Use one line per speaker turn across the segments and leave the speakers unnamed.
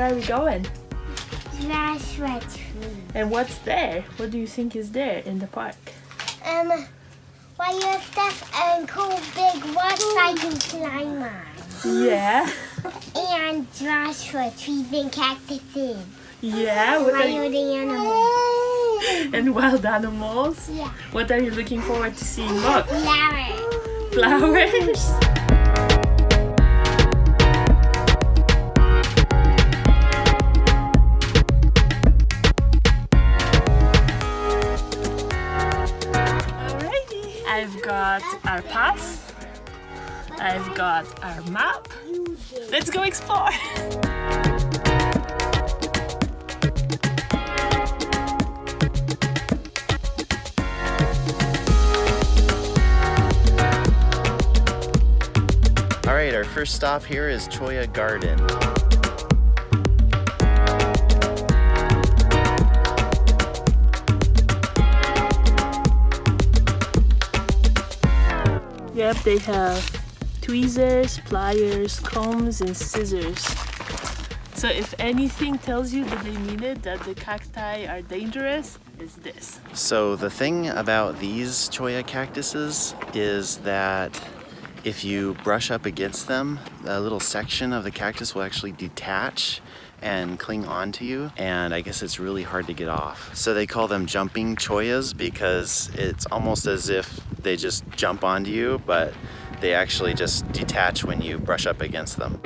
are we going?
Joshua Tree.
And what's there? What do you think is there in the park?
Fire stuff and cool big rocks I can climb on.
Yeah.
And Joshua trees and cactuses.
Yeah. What are
Wild animals.
and wild animals?
Yeah.
What are you looking forward to seeing more?
Flowers.
Flowers? I've got our pass. I've got our map. Let's go explore.
All right, our first stop here is Cholla Garden.
Yep, they have tweezers, pliers, combs, and scissors. So if anything tells you that they mean it, that the cacti are dangerous, it's this.
So the thing about these Cholla cactuses is that if you brush up against them, a little section of the cactus will actually detach and cling onto you, and I guess it's really hard to get off. So they call them jumping chollas because it's almost as if they just jump onto you, but they actually just detach when you brush up against them.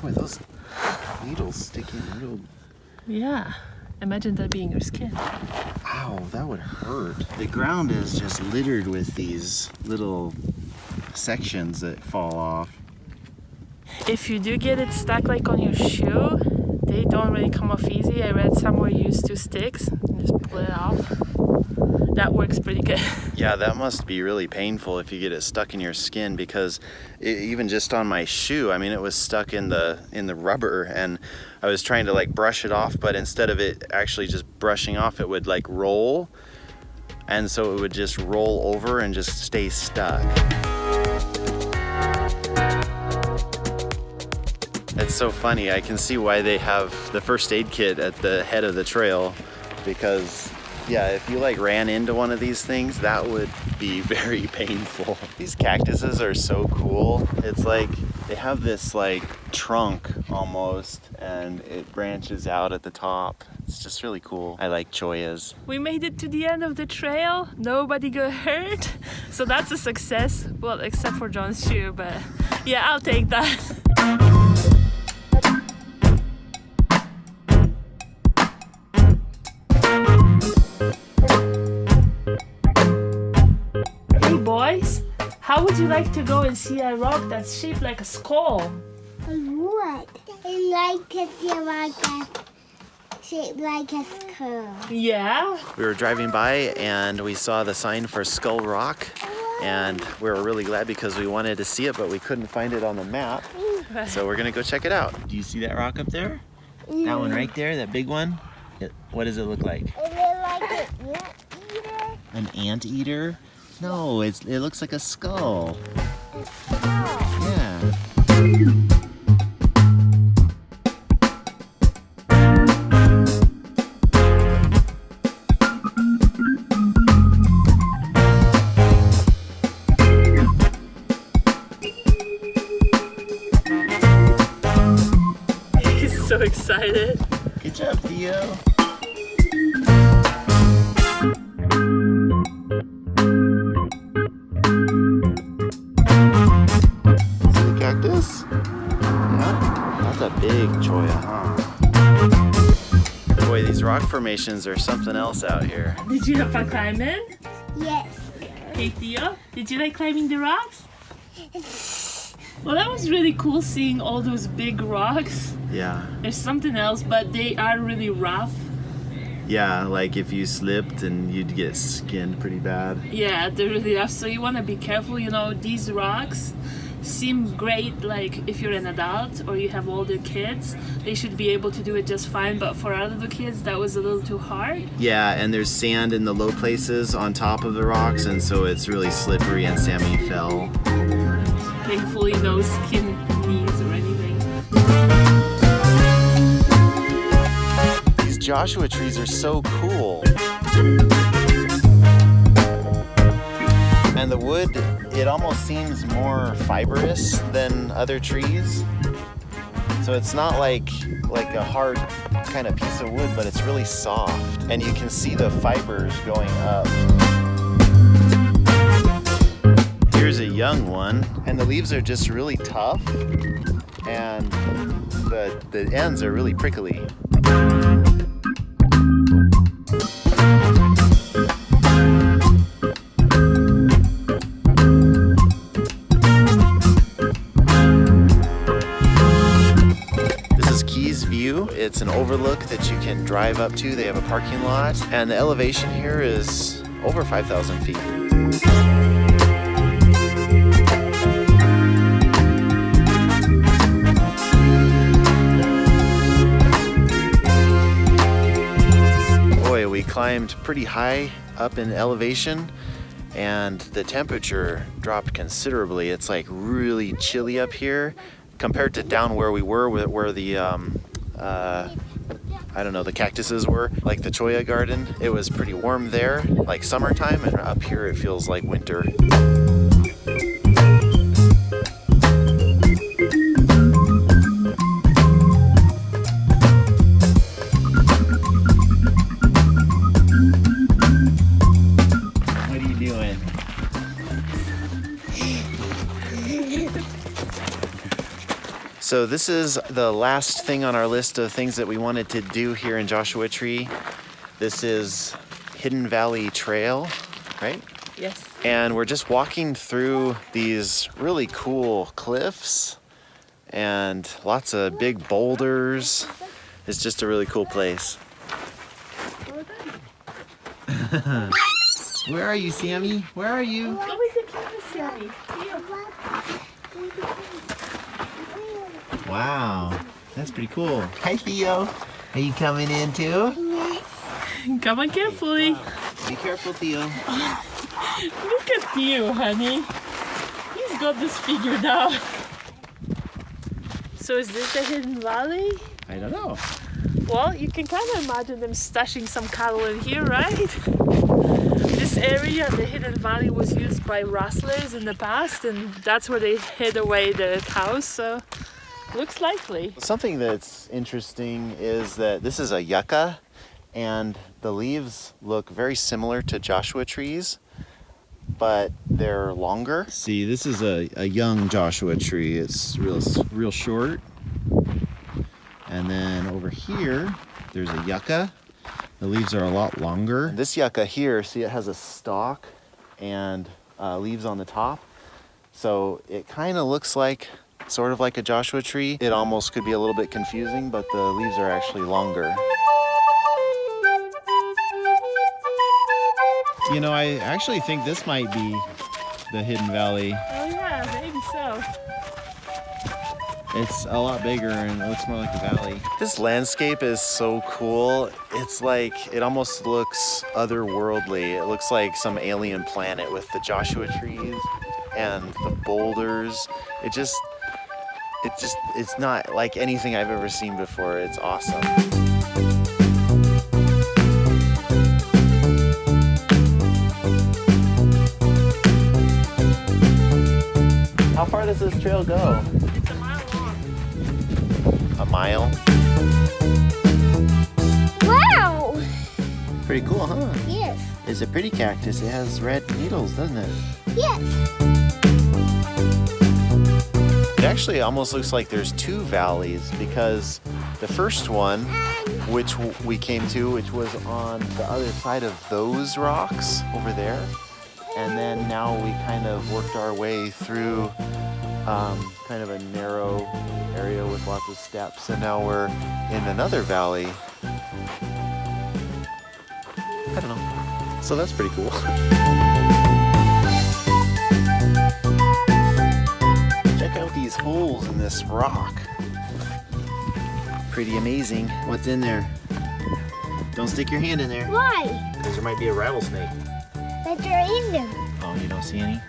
Boy, those needles sticking real.
Yeah, imagine that being your skin.
Ow, that would hurt. The ground is just littered with these little sections that fall off.
If you do get it stuck like on your shoe, they don't really come off easy. I read somewhere you use 2 sticks and just pull it off. That works pretty good.
Yeah, that must be really painful if you get it stuck in your skin, because even just on my shoe, I mean, it was stuck in the rubber, and I was trying to like brush it off, but instead of it actually just brushing off, it would like roll, and so it would just roll over and just stay stuck. It's so funny. I can see why they have the first aid kit at the head of the trail, because yeah, if you like ran into one of these things, that would be very painful. These cactuses are so cool. It's like they have this like trunk almost, and it branches out at the top. It's just really cool. I like chollas.
We made it to the end of the trail. Nobody got hurt. So that's a success. Well, except for John's shoe, but yeah, I'll take that. Boys, how would you like to go and see a rock that's shaped like a skull?
I would. I like to see a rock that's shaped like a skull.
Yeah?
We were driving by and we saw the sign for Skull Rock, and we were really glad because we wanted to see it, but we couldn't find it on the map. So we're gonna go check it out. Do you see that rock up there? That one right there, that big one? What does it look like?
It looks like an anteater.
An anteater? No, it looks like a skull. Yeah.
He's so excited.
Good job, Theo. Cactus? Yeah, that's a big cholla, huh? Boy, these rock formations are something else out here.
Did you have fun climbing?
Yes.
Hey Theo, did you like climbing the rocks? Well, that was really cool seeing all those big rocks.
Yeah.
There's something else, but they are really rough.
Yeah, like if you slipped and you'd get skinned pretty bad.
Yeah, they're really rough, so you want to be careful. You know, these rocks seem great, like if you're an adult or you have older kids, they should be able to do it just fine, but for our little kids that was a little too hard.
Yeah, and there's sand in the low places on top of the rocks, and so it's really slippery, and Sammy fell.
Thankfully no skin knees or anything.
These Joshua trees are so cool. And the wood, it almost seems more fibrous than other trees. So it's not like a hard kind of piece of wood, but it's really soft. And you can see the fibers going up. Here's a young one, and the leaves are just really tough, and the ends are really prickly. It's an overlook that you can drive up to. They have a parking lot, and the elevation here is over 5,000 feet. Boy, we climbed pretty high up in elevation, and the temperature dropped considerably. It's like really chilly up here compared to down where we were, where the I don't know, the cactuses were, like the Cholla garden. It was pretty warm there, like summertime, and up here it feels like winter. What are you doing? So this is the last thing on our list of things that we wanted to do here in Joshua Tree. This is Hidden Valley Trail, right?
Yes.
And we're just walking through these really cool cliffs and lots of big boulders. It's just a really cool place. Where are you, Sammy? Where are you?
Go with the camera, Sammy. Theo.
Wow, that's pretty cool. Hi, Theo. Are you coming in too?
Yes.
Come on carefully.
Be careful, Theo.
Look at Theo, honey. He's got this figured out. So is this the Hidden Valley?
I don't know.
Well, you can kind of imagine them stashing some cattle in here, right? This area, the Hidden Valley, was used by rustlers in the past, and that's where they hid away the cows, so looks likely.
Something that's interesting is that this is a yucca, and the leaves look very similar to Joshua trees, but they're longer. See, this is a young Joshua tree. It's real short. And then over here, there's a yucca. The leaves are a lot longer. This yucca here, see, it has a stalk and leaves on the top. So it kind of looks like, sort of like a Joshua tree. It almost could be a little bit confusing, but the leaves are actually longer. You know, I actually think this might be the Hidden Valley.
Oh yeah, maybe so.
It's a lot bigger and it looks more like a valley. This landscape is so cool. It's like, it almost looks otherworldly. It looks like some alien planet with the Joshua trees and the boulders. It's not like anything I've ever seen before. It's awesome. How far does this trail go?
It's a mile long.
A mile?
Wow!
Pretty cool, huh?
Yes.
It's a pretty cactus. It has red needles, doesn't it?
Yes.
It actually almost looks like there's two valleys, because the first one, which we came to, which was on the other side of those rocks over there, and then now we kind of worked our way through kind of a narrow area with lots of steps, and now we're in another valley. I don't know. So that's pretty cool. holes in this rock. Pretty amazing. What's in there? Don't stick your hand in there.
Why?
Because there might be a rattlesnake.
But they're in them.
Oh, you don't see any?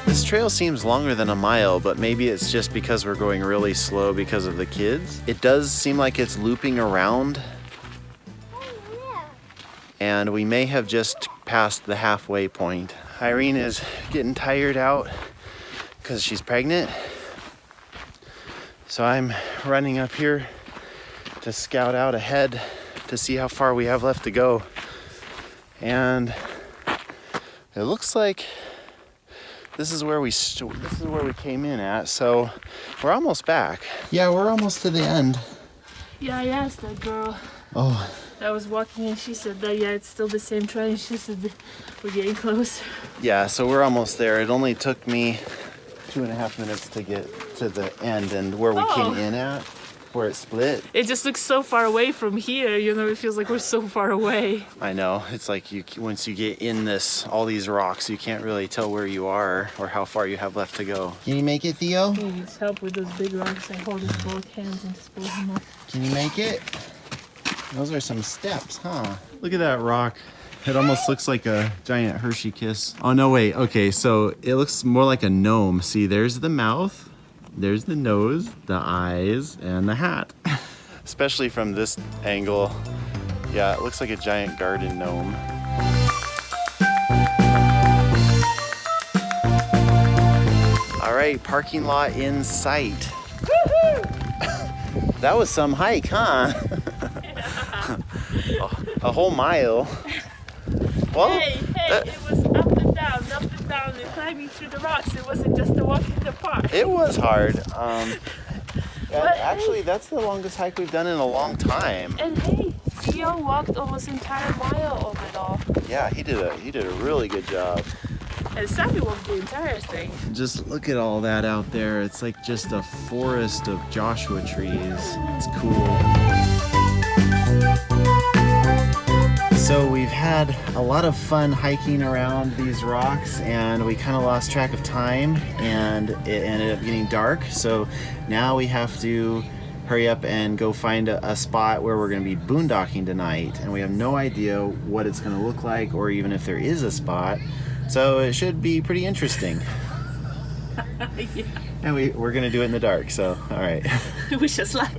This trail seems longer than a mile, but maybe it's just because we're going really slow because of the kids. It does seem like it's looping around, and we may have just passed the halfway point. Eireen is getting tired out because she's pregnant. So I'm running up here to scout out ahead to see how far we have left to go. And it looks like this is where we came in at, so we're almost back. Yeah, we're almost to the end.
Yeah, I asked that girl
Oh,
that was walking and she said that, yeah, it's still the same trail. And she said that we're getting close.
yeah, so we're almost there. It only took me 2.5 minutes to get to the end and where we came in at, where it split.
It just looks so far away from here, you know, it feels like we're so far away.
I know, it's like once you get in all these rocks, you can't really tell where you are or how far you have left to go. Can you make it, Theo?
He needs help with those big rocks. I hold his both hands and just pull him up.
Can you make it? Those are some steps, huh? Look at that rock. It almost looks like a giant Hershey kiss. Oh, no, wait. Okay, so it looks more like a gnome. See, there's the mouth, there's the nose, the eyes, and the hat. Especially from this angle. Yeah, it looks like a giant garden gnome. All right, parking lot in sight. That was some hike, huh? A whole mile. Well,
Hey, it was up and down, and climbing through the rocks. It wasn't just a walk in the park.
it was hard.
But
Actually, that's the longest hike we've done in a long time.
And hey, Theo walked almost entire mile of it all.
Yeah, he did a really good job.
And Sammy walked the entire thing.
Just look at all that out there. It's like just a forest of Joshua trees. It's cool. So we've had a lot of fun hiking around these rocks, and we kind of lost track of time, and it ended up getting dark. So now we have to hurry up and go find a spot where we're going to be boondocking tonight, and we have no idea what it's going to look like or even if there is a spot. So it should be pretty interesting.
Yeah.
And we're going to do it in the dark, so all right.
Wish us luck.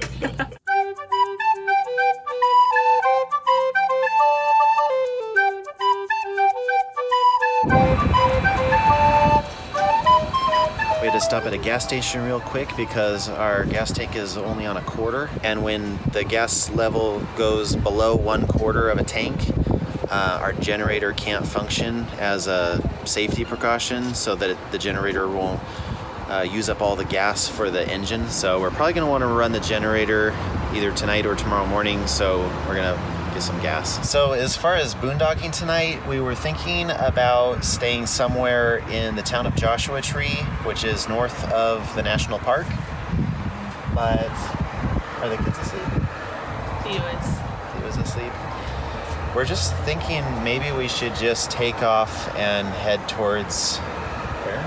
We had to stop at a gas station real quick because our gas tank is only on a quarter, and when the gas level goes below 1/4 of a tank, our generator can't function as a safety precaution so that the generator won't use up all the gas for the engine. So we're probably going to want to run the generator either tonight or tomorrow morning, so we're going to get some gas. So as far as boondocking tonight, we were thinking about staying somewhere in the town of Joshua Tree, which is north of the national park. But are the kids asleep?
Theo
He was asleep. We're just thinking maybe we should just take off and head towards where?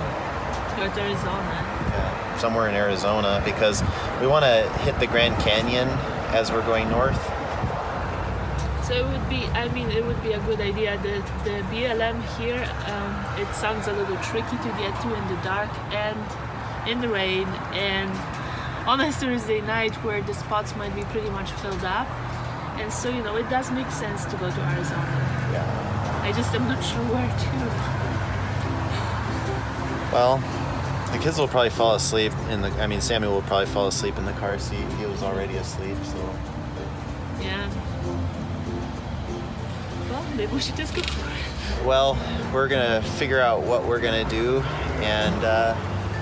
Towards Arizona.
Yeah, somewhere in Arizona, because we want to hit the Grand Canyon as we're going north.
So it would be a good idea. The BLM here, it sounds a little tricky to get to in the dark and in the rain and on a Thursday night where the spots might be pretty much filled up. And so, you know, it does make sense to go to Arizona.
Yeah.
I just am not sure where to.
Well, the kids will probably fall asleep Sammy will probably fall asleep in the car seat. He was already asleep, so.
Yeah. Well, maybe we should just go for it.
Well, we're gonna figure out what we're gonna do, and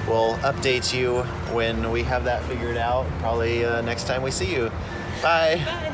we'll update you when we have that figured out, probably next time we see you. Bye.
Bye.